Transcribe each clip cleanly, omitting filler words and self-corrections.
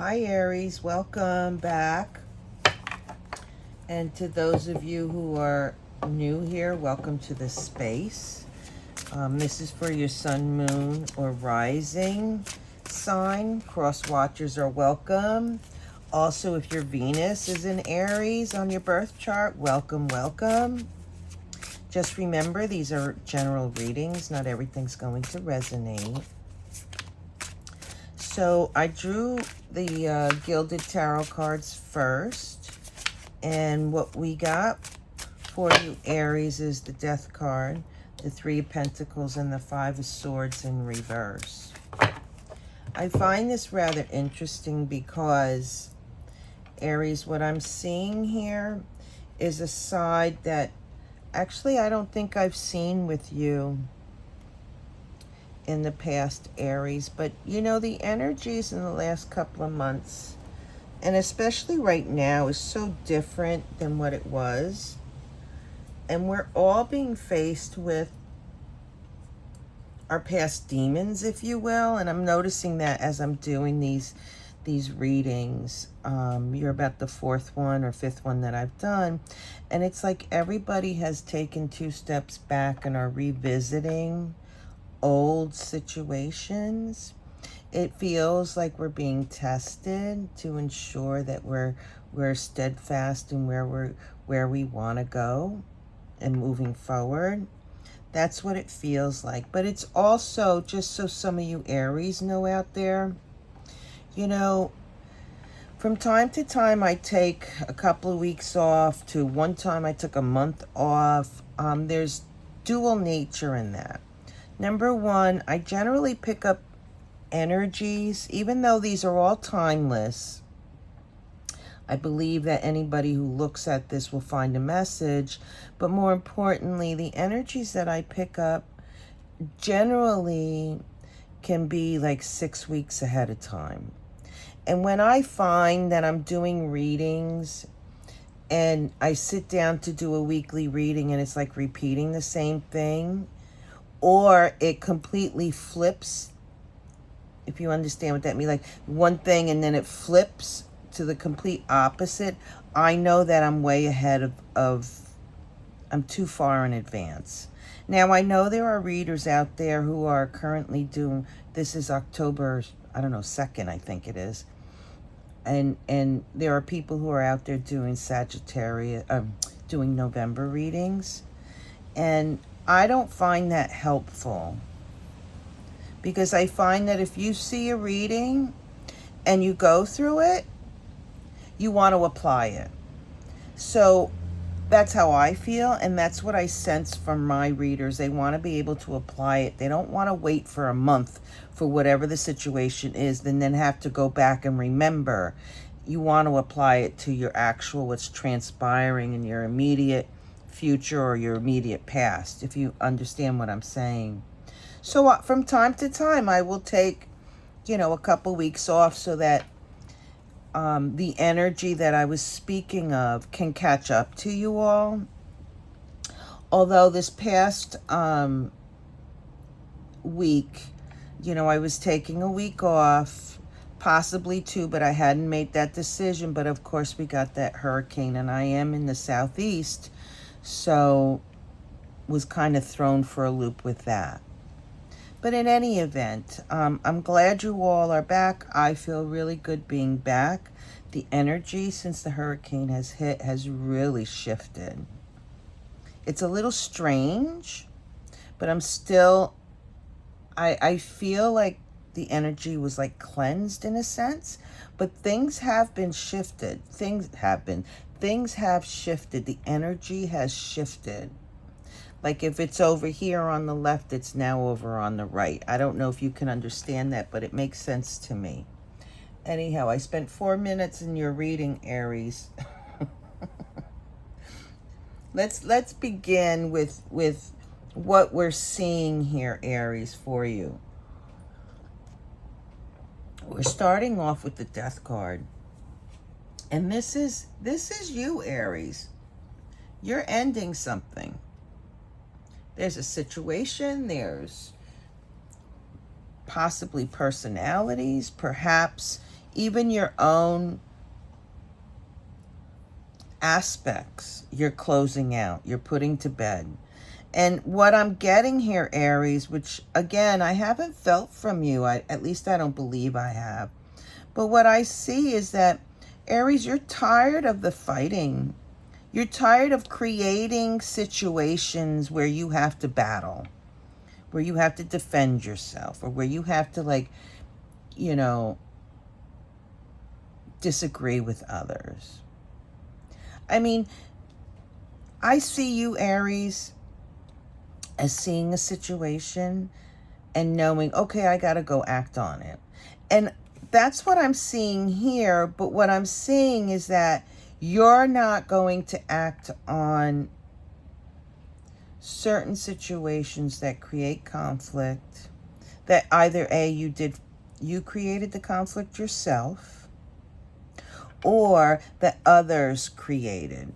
Hi Aries, welcome back. And to those of you who are new here, welcome to the space. This is for your sun, moon, or rising sign. Cross watchers are welcome. Also, if your Venus is in Aries on your birth chart, welcome, welcome. Just remember, these are general readings. Not everything's going to resonate. So I drew the Gilded Tarot cards first. And what we got for you, Aries, is the Death card, the Three of Pentacles, and the Five of Swords in reverse. I find this rather interesting because, Aries, what I'm seeing here is a side that actually I don't think I've seen with you in the past, Aries. But, you know, the energies in the last couple of months, and especially right now, is so different than what it was. And we're all being faced with our past demons, if you will. And I'm noticing that as I'm doing these readings. You're about the fourth one or fifth one that I've done. And it's like everybody has taken 2 steps back and are revisiting old situations. It feels like we're being tested to ensure that we're steadfast in where we want to go and moving forward. That's what it feels like. But it's also, just so some of you Aries know out there, you know, from time to time I take a couple of weeks off, to one time I took a month off. There's dual nature in that. Number one, I generally pick up energies, even though these are all timeless. I believe that anybody who looks at this will find a message, but more importantly, the energies that I pick up generally can be like 6 weeks ahead of time. And when I find that I'm doing readings and I sit down to do a weekly reading and it's like repeating the same thing, or it completely flips, if you understand what that means, like one thing and then it flips to the complete opposite, I know that I'm way ahead of I'm too far in advance. Now, I know there are readers out there who are currently doing, this is October, I don't know, 2nd, I think it is. And there are people who are out there doing Sagittarius, doing November readings. And I don't find that helpful, because I find that if you see a reading and you go through it, you want to apply it. So that's how I feel, and that's what I sense from my readers. They want to be able to apply it. They don't want to wait for a month for whatever the situation is, then have to go back and remember. You want to apply it to your actual, what's transpiring in your immediate future or your immediate past, if you understand what I'm saying. So from time to time, I will take, a couple weeks off so that the energy that I was speaking of can catch up to you all. Although this past week, I was taking a week off, possibly 2, but I hadn't made that decision. But of course, we got that hurricane, and I am in the southeast, so was kind of thrown for a loop with that. But in any event, I'm glad you all are back. I feel really good being back. The energy since the hurricane has hit has really shifted. It's a little strange, but I'm still, I feel like the energy was like cleansed in a sense, but things have been shifted. Things have shifted. The energy has shifted. Like if it's over here on the left, it's now over on the right. I don't know if you can understand that, but it makes sense to me. Anyhow, I spent 4 minutes in your reading, Aries. Let's begin with what we're seeing here, Aries, for you. We're starting off with the Death card. And this is you, Aries. You're ending something. There's a situation, there's possibly personalities, perhaps even your own aspects, you're closing out, you're putting to bed. And what I'm getting here, Aries, which again, I haven't felt from you, at least I don't believe I have. But what I see is that, Aries, you're tired of the fighting. You're tired of creating situations where you have to battle, where you have to defend yourself, or where you have to, like, you know, disagree with others. I mean, I see you, Aries, as seeing a situation and knowing, okay, I got to go act on it. And that's what I'm seeing here. But what I'm seeing is that you're not going to act on certain situations that create conflict, that either you created the conflict yourself, or that others created.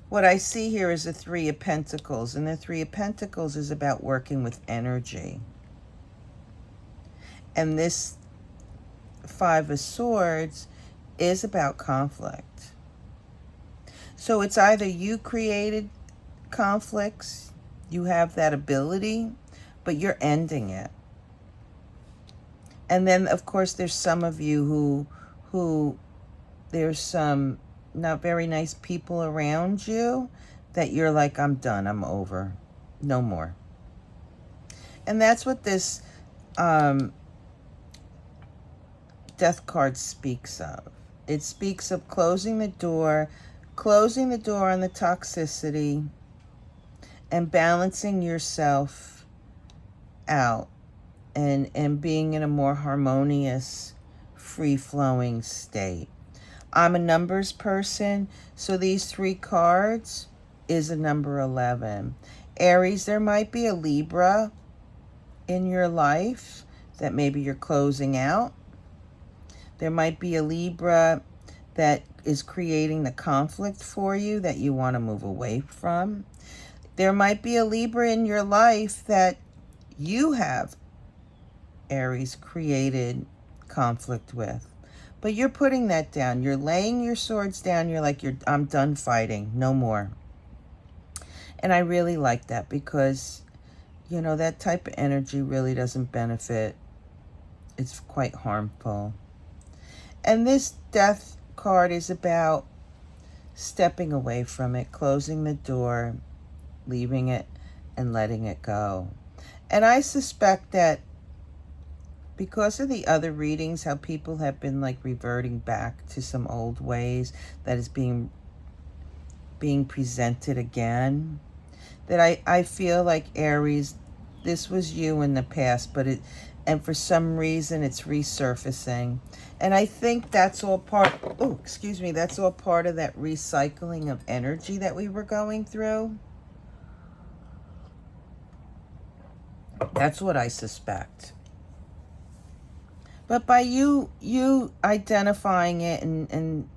What I see here is the Three of Pentacles, and the Three of Pentacles is about working with energy. And this Five of Swords is about conflict. So it's either you created conflicts, you have that ability, but you're ending it. And then, of course, there's some of you who there's some not very nice people around you that you're like, I'm done, I'm over, no more. And that's what this Death card speaks of. It speaks of closing the door on the toxicity and balancing yourself out and being in a more harmonious, free-flowing state. I'm a numbers person, so these three cards is a number 11. Aries, there might be a Libra in your life that maybe you're closing out. There might be a Libra that is creating the conflict for you that you want to move away from. There might be a Libra in your life that you have, Aries, created conflict with. But you're putting that down. You're laying your swords down. You're like, I'm done fighting. No more. And I really like that because, you know, that type of energy really doesn't benefit. It's quite harmful. And this Death card is about stepping away from it, closing the door, leaving it, and letting it go. And I suspect that because of the other readings, how people have been like reverting back to some old ways that is being presented again, that I feel like, Aries, this was you in the past, and for some reason it's resurfacing. And I think that's all part, that's all part of that recycling of energy that we were going through. That's what I suspect. But by you identifying it and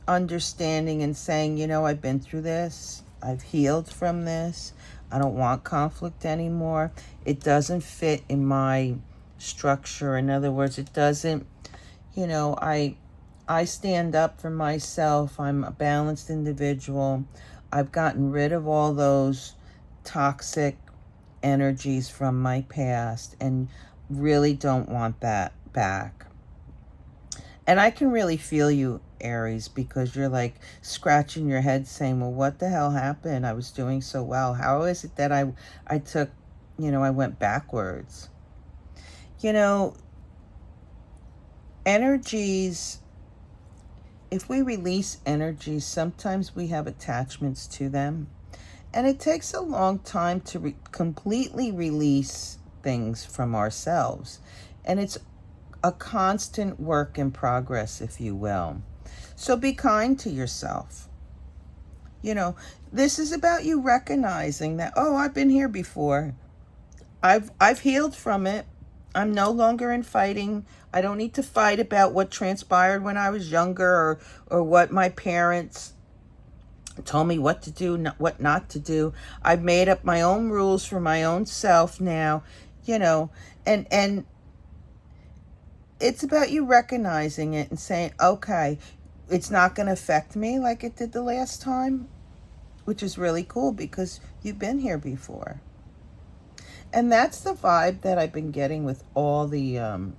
understanding and saying, you know, I've been through this, I've healed from this, I don't want conflict anymore. It doesn't fit in my structure. In other words, it doesn't, you know, I stand up for myself. I'm a balanced individual. I've gotten rid of all those toxic energies from my past and really don't want that back. And I can really feel you, Aries, because you're like scratching your head saying, well, what the hell happened? I was doing so well. How is it that I took, you know, I went backwards? You know, energies, if we release energies, sometimes we have attachments to them. And it takes a long time to completely release things from ourselves. And it's a constant work in progress, if you will. So be kind to yourself. You know, this is about you recognizing that, oh, I've been here before. I've healed from it. I'm no longer in fighting. I don't need to fight about what transpired when I was younger or what my parents told me what to do, what not to do. I've made up my own rules for my own self now, you know, and it's about you recognizing it and saying, okay, it's not going to affect me like it did the last time, which is really cool because you've been here before. And that's the vibe that I've been getting with all the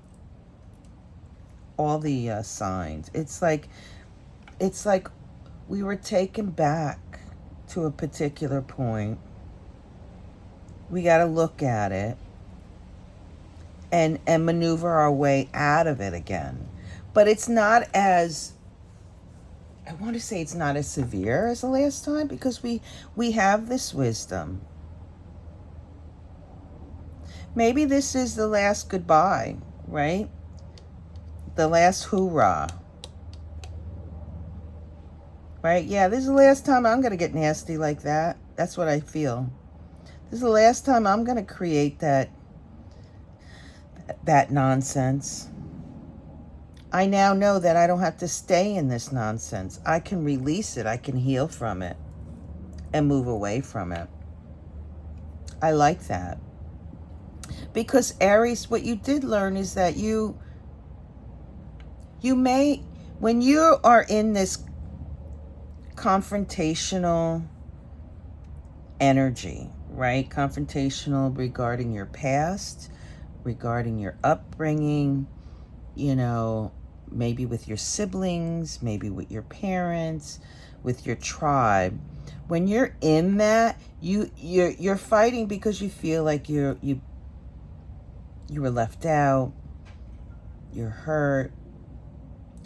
signs. It's like we were taken back to a particular point. We got to look at it and maneuver our way out of it again. But it's not as, I want to say it's not as severe as the last time because we have this wisdom. Maybe this is the last goodbye, right? The last hoorah. Right? Yeah, this is the last time I'm going to get nasty like that. That's what I feel. This is the last time I'm going to create that nonsense. I now know that I don't have to stay in this nonsense. I can release it. I can heal from it and move away from it. I like that. Because Aries, what you did learn is that you may, when you are in this confrontational energy, right? Confrontational regarding your past, regarding your upbringing, you know, maybe with your siblings, maybe with your parents, with your tribe. When you're in that, you're fighting because you feel like you were left out, you're hurt,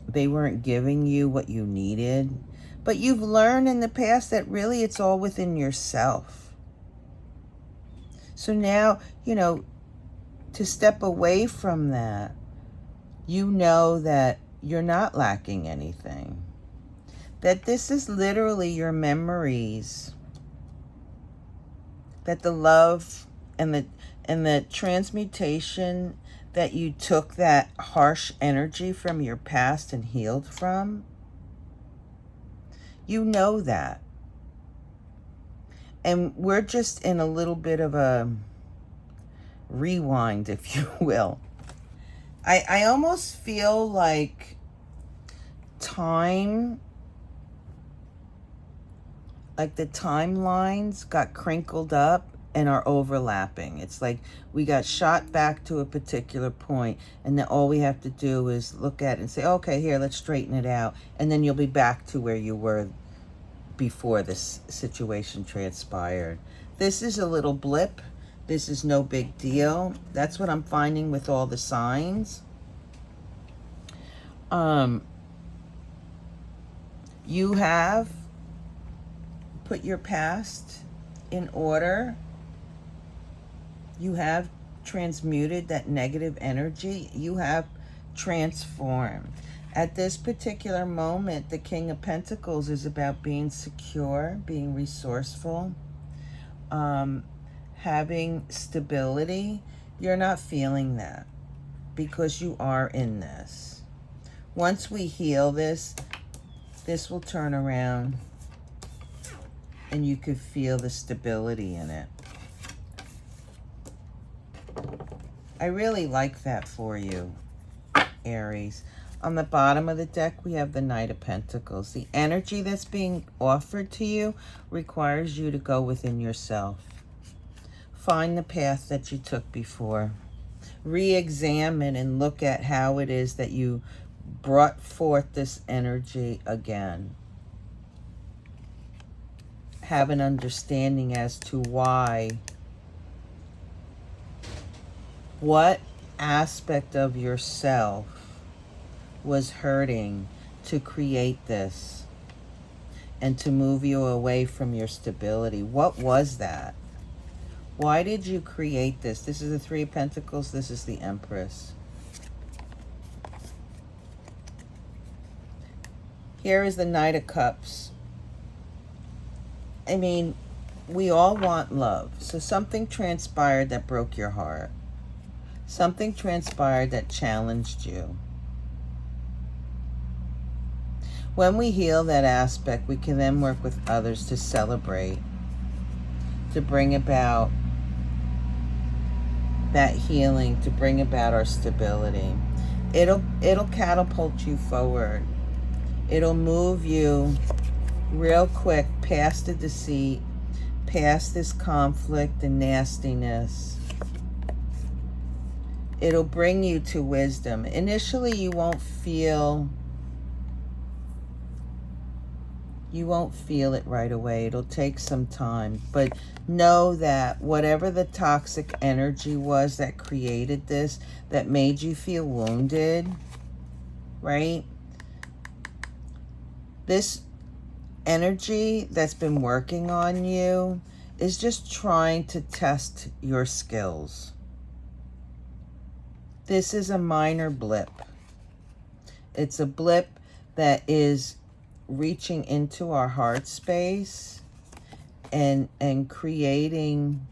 they weren't giving you what you needed. But you've learned in the past that really it's all within yourself. So now, you know, to step away from that, you know that you're not lacking anything. That this is literally your memories. That the love and the transmutation that you took that harsh energy from your past and healed from, you know that. And we're just in a little bit of a rewind, if you will. I almost feel like time, like the timelines got crinkled up and are overlapping. It's like we got shot back to a particular point, and then all we have to do is look at it and say, okay, here, let's straighten it out. And then you'll be back to where you were before this situation transpired. This is a little blip. This is no big deal. That's what I'm finding with all the signs. You have put your past in order. You have transmuted that negative energy. You have transformed. At this particular moment, the King of Pentacles is about being secure, being resourceful, having stability. You're not feeling that because you are in this. Once we heal this will turn around and you could feel the stability in it. I really like that for you, Aries. On the bottom of the deck, we have the Knight of Pentacles. The energy that's being offered to you requires you to go within yourself. Find the path that you took before. Re-examine and look at how it is that you brought forth this energy again. Have an understanding as to why. What aspect of yourself was hurting to create this and to move you away from your stability? What was that? Why did you create this? This is the Three of Pentacles. This is the Empress. Here is the Knight of Cups. I mean, we all want love. So something transpired that broke your heart. Something transpired that challenged you. When we heal that aspect, we can then work with others to celebrate, to bring about that healing, to bring about our stability. It'll catapult you forward. It'll move you real quick past the deceit, past this conflict and nastiness. It'll bring you to wisdom. Initially, you won't feel it right away. It'll take some time. But know that whatever the toxic energy was that created this, that made you feel wounded, right? This energy that's been working on you is just trying to test your skills. This is a minor blip. It's a blip that is reaching into our heart space and creating,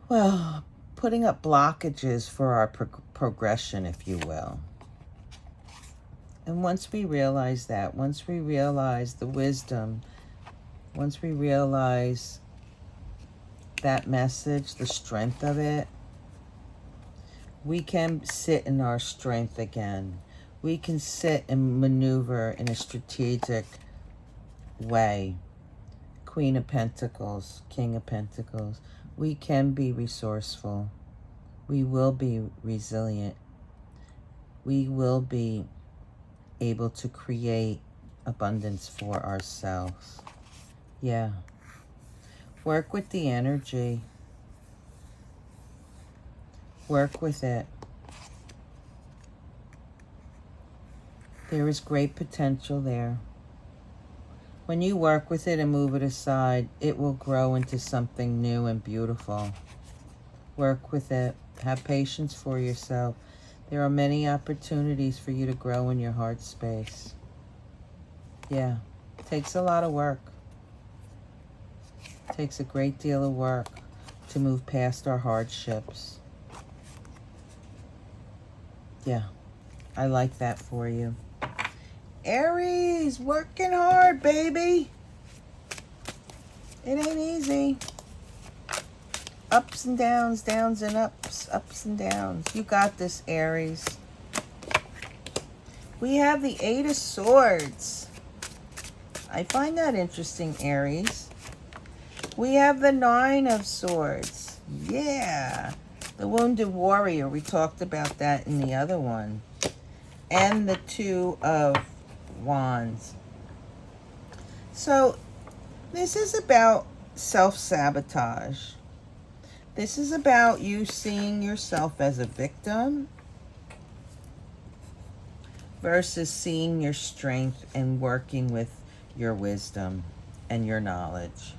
well, putting up blockages for our progression, if you will. And once we realize that, once we realize the wisdom, once we realize that message, the strength of it, we can sit in our strength again. We can sit and maneuver in a strategic way. Queen of Pentacles, King of Pentacles. We can be resourceful. We will be resilient. We will be able to create abundance for ourselves. Yeah. Work with the energy. Work with it. There is great potential there. When you work with it and move it aside, it will grow into something new and beautiful. Work with it. Have patience for yourself. There are many opportunities for you to grow in your heart space. Yeah, it takes a lot of work. It takes a great deal of work to move past our hardships. Yeah, I like that for you. Aries, working hard, baby. It ain't easy. Ups and downs, downs and ups, ups and downs. You got this, Aries. We have the Eight of Swords. I find that interesting, Aries. We have the Nine of Swords. Yeah. The Wounded Warrior. We talked about that in the other one. And the Two of Wands. So this is about self-sabotage. This is about you seeing yourself as a victim versus seeing your strength and working with your wisdom and your knowledge.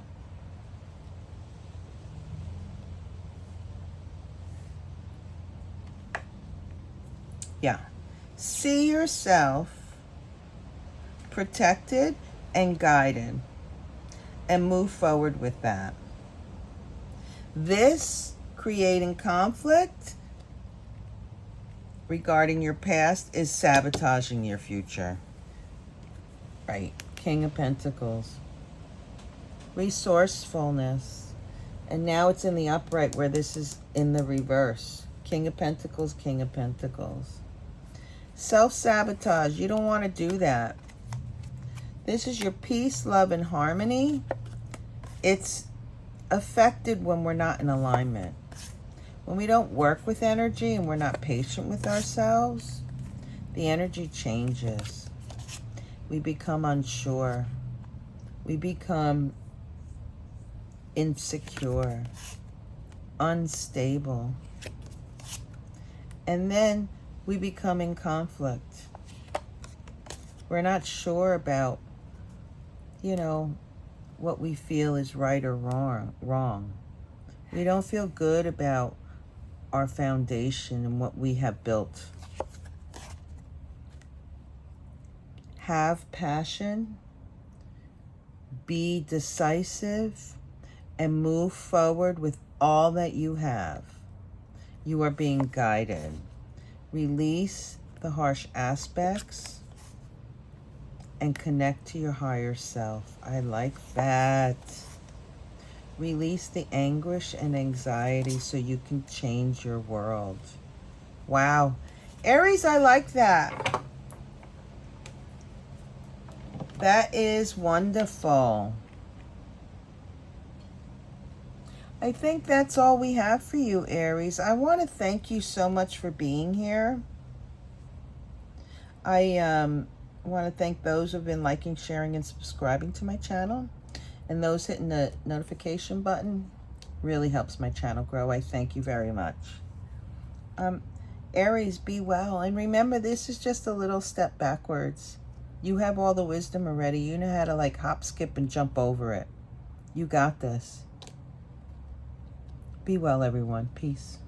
Yeah. See yourself protected and guided and move forward with that. This creating conflict regarding your past is sabotaging your future. Right. King of Pentacles. Resourcefulness. And now it's in the upright where this is in the reverse. King of Pentacles, King of Pentacles. Self-sabotage. You don't want to do that. This is your peace, love, and harmony. It's affected when we're not in alignment. When we don't work with energy and we're not patient with ourselves, the energy changes. We become unsure. We become insecure, unstable. And then we become in conflict. We're not sure about, what we feel is right or wrong. We don't feel good about our foundation and what we have built. Have passion, be decisive, and move forward with all that you have. You are being guided. Release the harsh aspects and connect to your higher self. I like that. Release the anguish and anxiety so you can change your world. Wow. Aries, I like that. That is wonderful. I think that's all we have for you, Aries. I want to thank you so much for being here. I want to thank those who have been liking, sharing, and subscribing to my channel. And those hitting the notification button really helps my channel grow. I thank you very much. Aries, be well. And remember, this is just a little step backwards. You have all the wisdom already. You know how to like hop, skip, and jump over it. You got this. Be well, everyone. Peace.